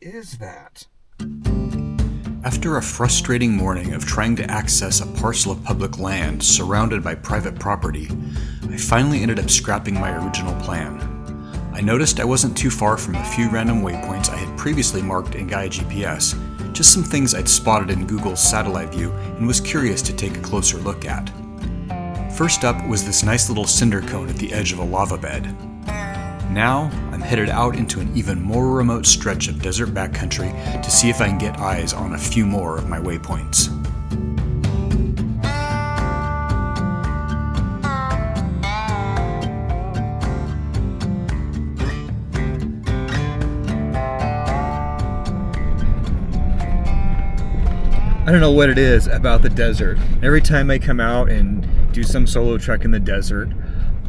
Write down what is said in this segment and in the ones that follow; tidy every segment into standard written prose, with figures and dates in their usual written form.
is that? After a frustrating morning of trying to access a parcel of public land surrounded by private property, I finally ended up scrapping my original plan. I noticed I wasn't too far from a few random waypoints I had previously marked in Gaia GPS, just some things I'd spotted in Google's satellite view and was curious to take a closer look at. First up was this nice little cinder cone at the edge of a lava bed. Now, I'm headed out into an even more remote stretch of desert backcountry to see if I can get eyes on a few more of my waypoints. I don't know what it is about the desert. Every time I come out and do some solo trek in the desert,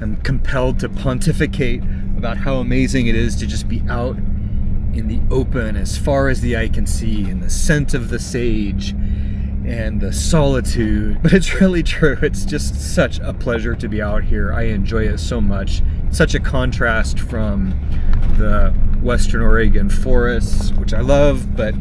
I'm compelled to pontificate about how amazing it is to just be out in the open as far as the eye can see, and the scent of the sage and the solitude. But it's really true. It's just such a pleasure to be out here. I enjoy it so much. Such a contrast from the Western Oregon forests, which I love, but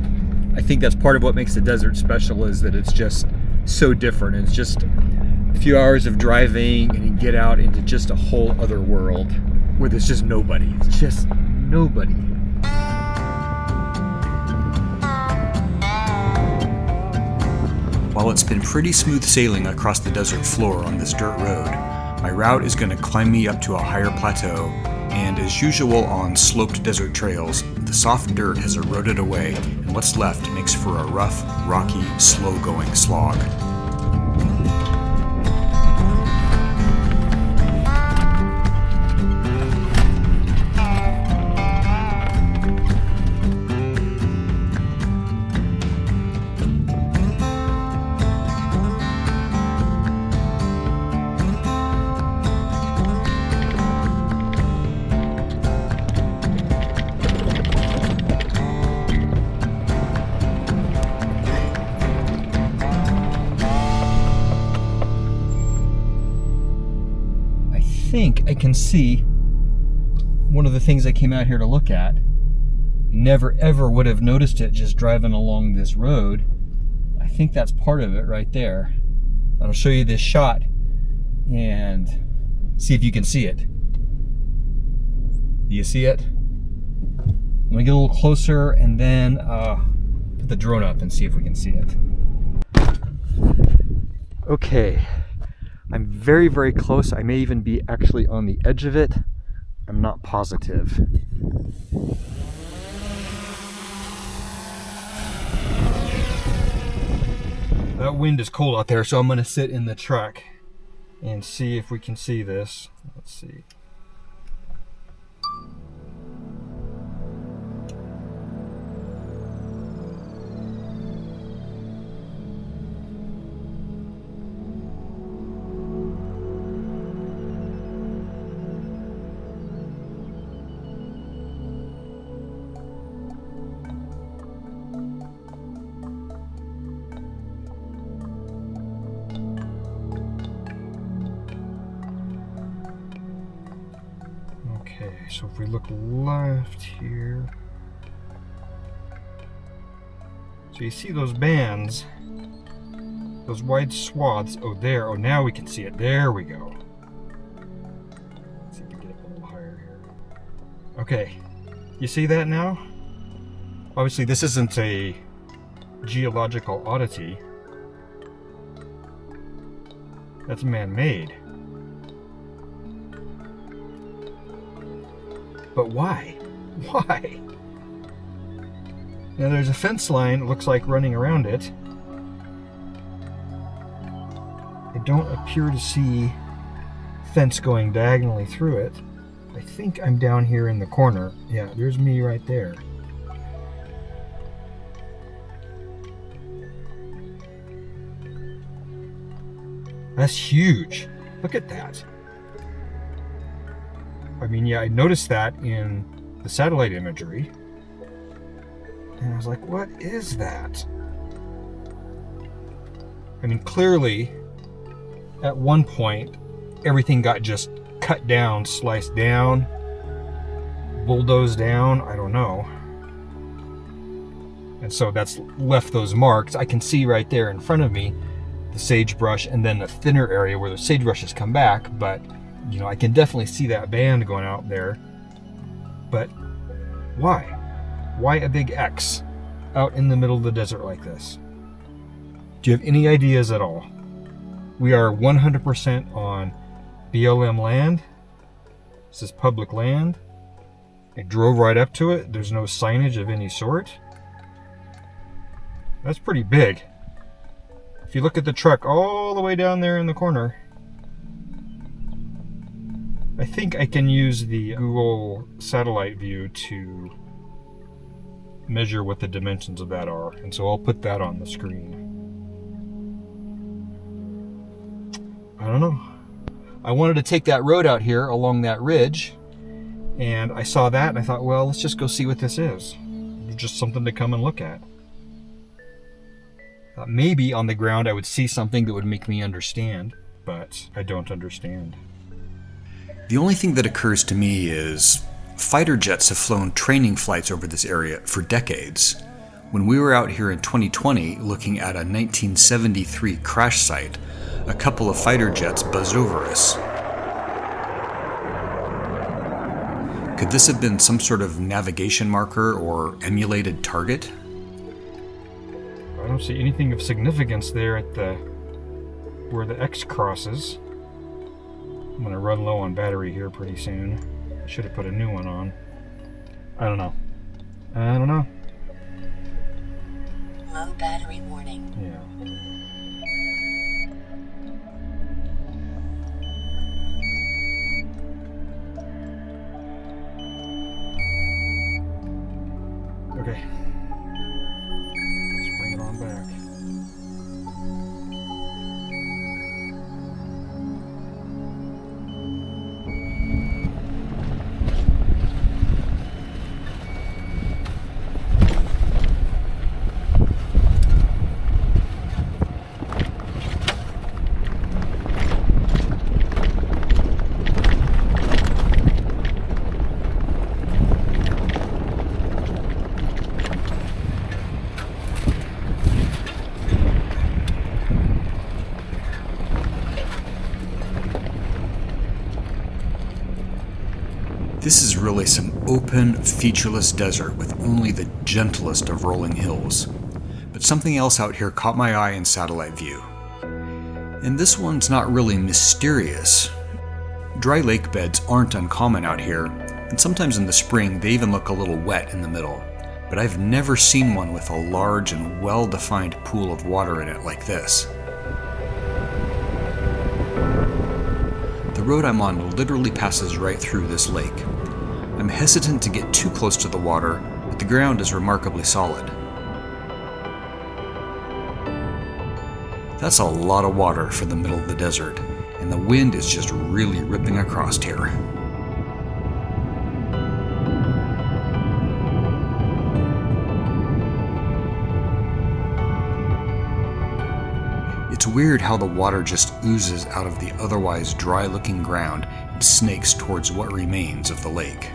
I think that's part of what makes the desert special, is that it's just so different. It's just a few hours of driving and you get out into just a whole other world where there's just nobody. It's just nobody. While it's been pretty smooth sailing across the desert floor on this dirt road, my route is going to climb me up to a higher plateau, and as usual on sloped desert trails, the soft dirt has eroded away and what's left makes for a rough, rocky, slow-going slog. I think I can see one of the things I came out here to look at. Never ever would have noticed it just driving along this road. I think that's part of it right there. I'll show you this shot and see if you can see it. Do you see it? I'm gonna get a little closer and then put the drone up and see if we can see it. Okay. I'm very, very close. I may even be actually on the edge of it. I'm not positive. That wind is cold out there, so I'm going to sit in the truck and see if we can see this. Let's see. So if we look left here, so you see those bands, those wide swaths. Oh, there. Oh, now we can see it. There we go. Let's see if we can get up a little higher here. Okay, you see that now? Obviously, this isn't a geological oddity. That's man-made. But why? Why? Now there's a fence line, it looks like, running around it. I don't appear to see fence going diagonally through it. I think I'm down here in the corner. Yeah, there's me right there. That's huge. Look at that. I mean, yeah, I noticed that in the satellite imagery. And I was like, what is that? I mean, clearly, at one point, everything got just cut down, sliced down, bulldozed down, I don't know. And so that's left those marks. I can see right there in front of me the sagebrush and then the thinner area where the sagebrushes come back, but you know, I can definitely see that band going out there. But why? Why a big X out in the middle of the desert like this? Do you have any ideas at all? We are 100% on BLM land. This is public land. I drove right up to it. There's no signage of any sort. That's pretty big. If you look at the truck all the way down there in the corner, I think I can use the Google satellite view to measure what the dimensions of that are. And so I'll put that on the screen. I don't know. I wanted to take that road out here along that ridge, and I saw that and I thought, well, let's just go see what this is. Just something to come and look at. Thought maybe on the ground I would see something that would make me understand, but I don't understand. The only thing that occurs to me is fighter jets have flown training flights over this area for decades. When we were out here in 2020 looking at a 1973 crash site, a couple of fighter jets buzzed over us. Could this have been some sort of navigation marker or emulated target? I don't see anything of significance there at where the X crosses. I'm gonna run low on battery here pretty soon. I should have put a new one on. I don't know. Low battery warning. Yeah. Okay. Let's bring it on back. This is really some open, featureless desert with only the gentlest of rolling hills. But something else out here caught my eye in satellite view. And this one's not really mysterious. Dry lake beds aren't uncommon out here, and sometimes in the spring they even look a little wet in the middle. But I've never seen one with a large and well-defined pool of water in it like this. The road I'm on literally passes right through this lake. I'm hesitant to get too close to the water, but the ground is remarkably solid. That's a lot of water for the middle of the desert, and the wind is just really ripping across here. It's weird how the water just oozes out of the otherwise dry-looking ground and snakes towards what remains of the lake.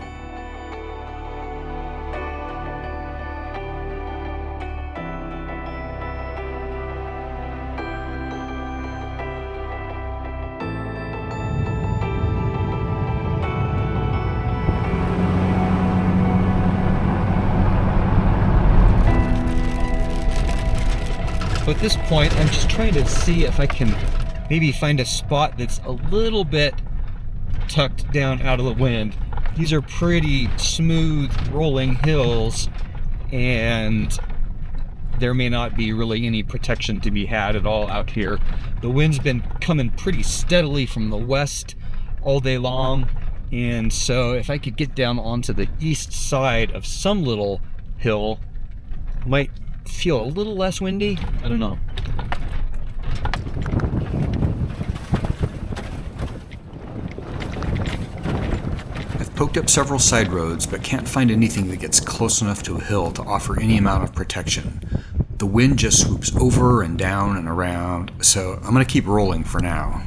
So at this point, I'm just trying to see if I can maybe find a spot that's a little bit tucked down out of the wind. These are pretty smooth rolling hills, and there may not be really any protection to be had at all out here. The wind's been coming pretty steadily from the west all day long, and so if I could get down onto the east side of some little hill, might feel a little less windy. I don't know. I've poked up several side roads, but can't find anything that gets close enough to a hill to offer any amount of protection. The wind just swoops over and down and around, so I'm going to keep rolling for now.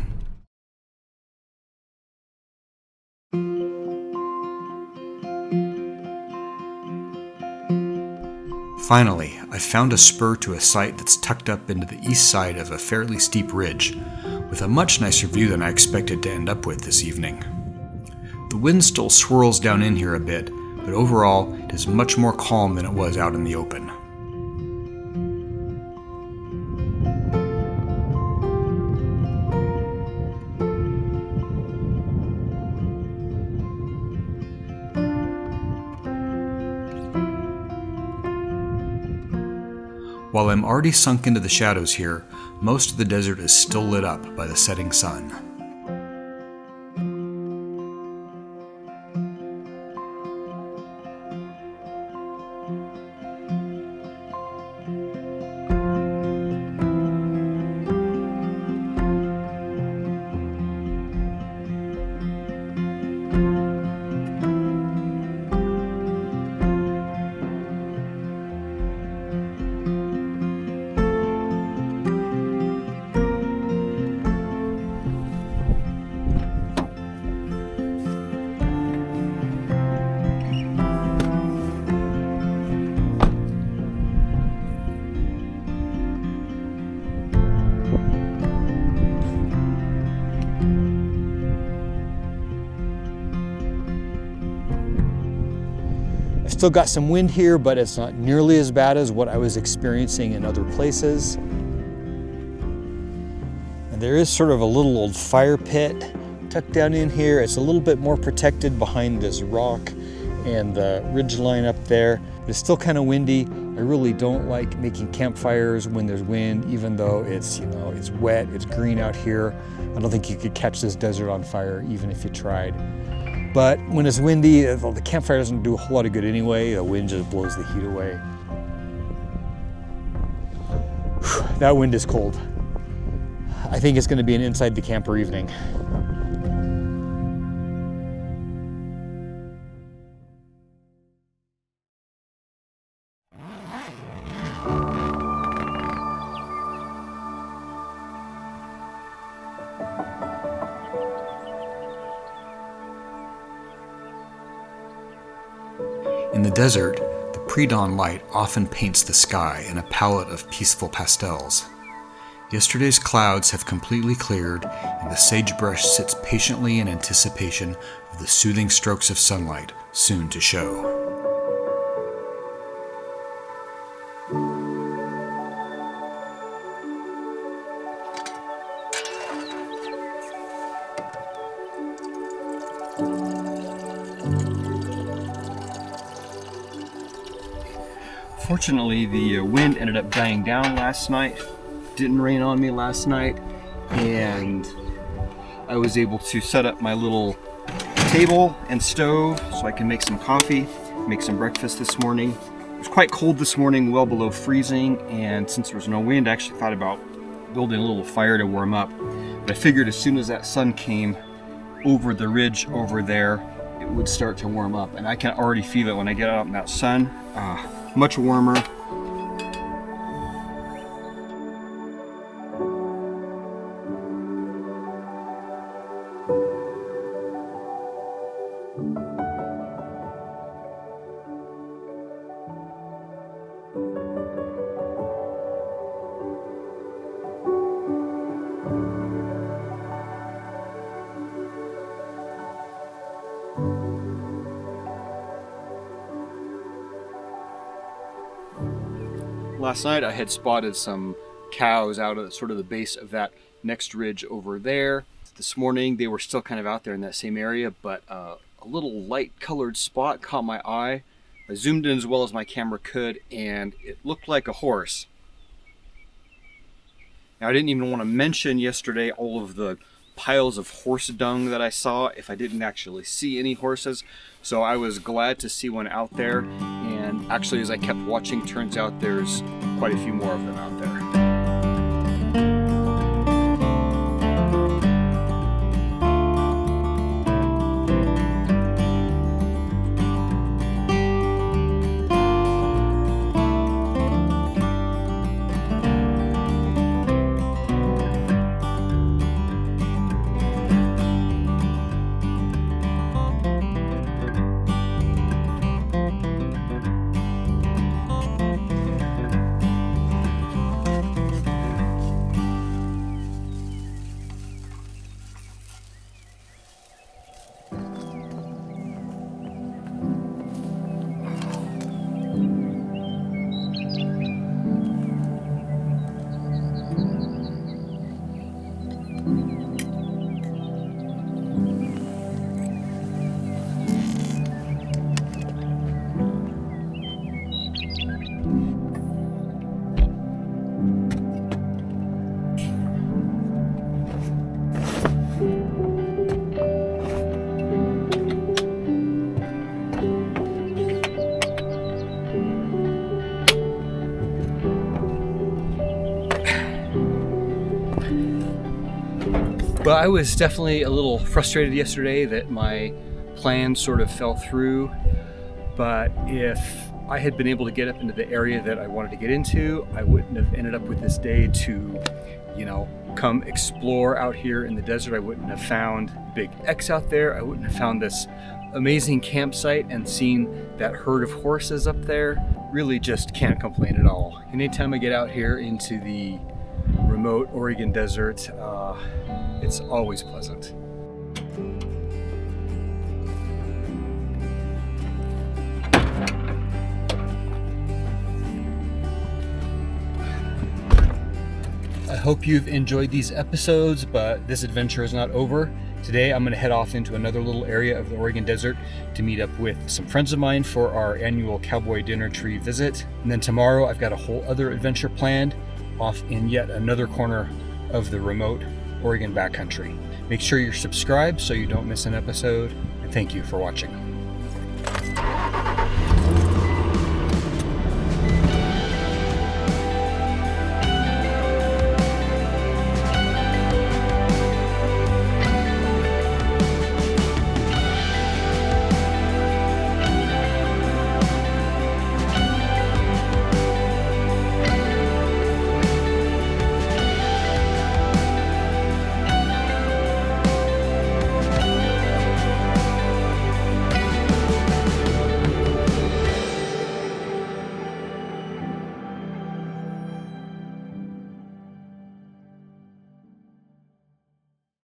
Finally, I found a spur to a site that's tucked up into the east side of a fairly steep ridge, with a much nicer view than I expected to end up with this evening. The wind still swirls down in here a bit, but overall it is much more calm than it was out in the open. While I'm already sunk into the shadows here, most of the desert is still lit up by the setting sun. Still got some wind here, but it's not nearly as bad as what I was experiencing in other places. And there is sort of a little old fire pit tucked down in here. It's a little bit more protected behind this rock and the ridge line up there. It's still kind of windy. I really don't like making campfires when there's wind, even though it's, it's wet, it's green out here. I don't think you could catch this desert on fire even if you tried. But when it's windy, the campfire doesn't do a whole lot of good anyway. The wind just blows the heat away. That wind is cold. I think it's going to be an inside the camper evening. In the desert, the pre-dawn light often paints the sky in a palette of peaceful pastels. Yesterday's clouds have completely cleared, and the sagebrush sits patiently in anticipation of the soothing strokes of sunlight soon to show. Fortunately, the wind ended up dying down last night. Didn't rain on me last night, and I was able to set up my little table and stove so I can make some coffee, make some breakfast this morning. It was quite cold this morning, well below freezing, and since there was no wind, I actually thought about building a little fire to warm up. But I figured as soon as that sun came over the ridge over there, it would start to warm up, and I can already feel it when I get out in that sun. Much warmer. Last night I had spotted some cows out at sort of the base of that next ridge over there. This morning they were still kind of out there in that same area, but a little light colored spot caught my eye. I zoomed in as well as my camera could, and it looked like a horse. Now I didn't even want to mention yesterday all of the piles of horse dung that I saw if I didn't actually see any horses. So I was glad to see one out there, and actually as I kept watching, turns out there's quite a few more of them out there. I was definitely a little frustrated yesterday that my plan sort of fell through, but if I had been able to get up into the area that I wanted to get into, I wouldn't have ended up with this day to, come explore out here in the desert. I wouldn't have found Big X out there. I wouldn't have found this amazing campsite and seen that herd of horses up there. Really just can't complain at all. Anytime I get out here into the remote Oregon desert, it's always pleasant. I hope you've enjoyed these episodes, but this adventure is not over. Today I'm going to head off into another little area of the Oregon desert to meet up with some friends of mine for our annual cowboy dinner tree visit. And then tomorrow I've got a whole other adventure planned off in yet another corner of the remote Oregon backcountry. Make sure you're subscribed so you don't miss an episode, and thank you for watching.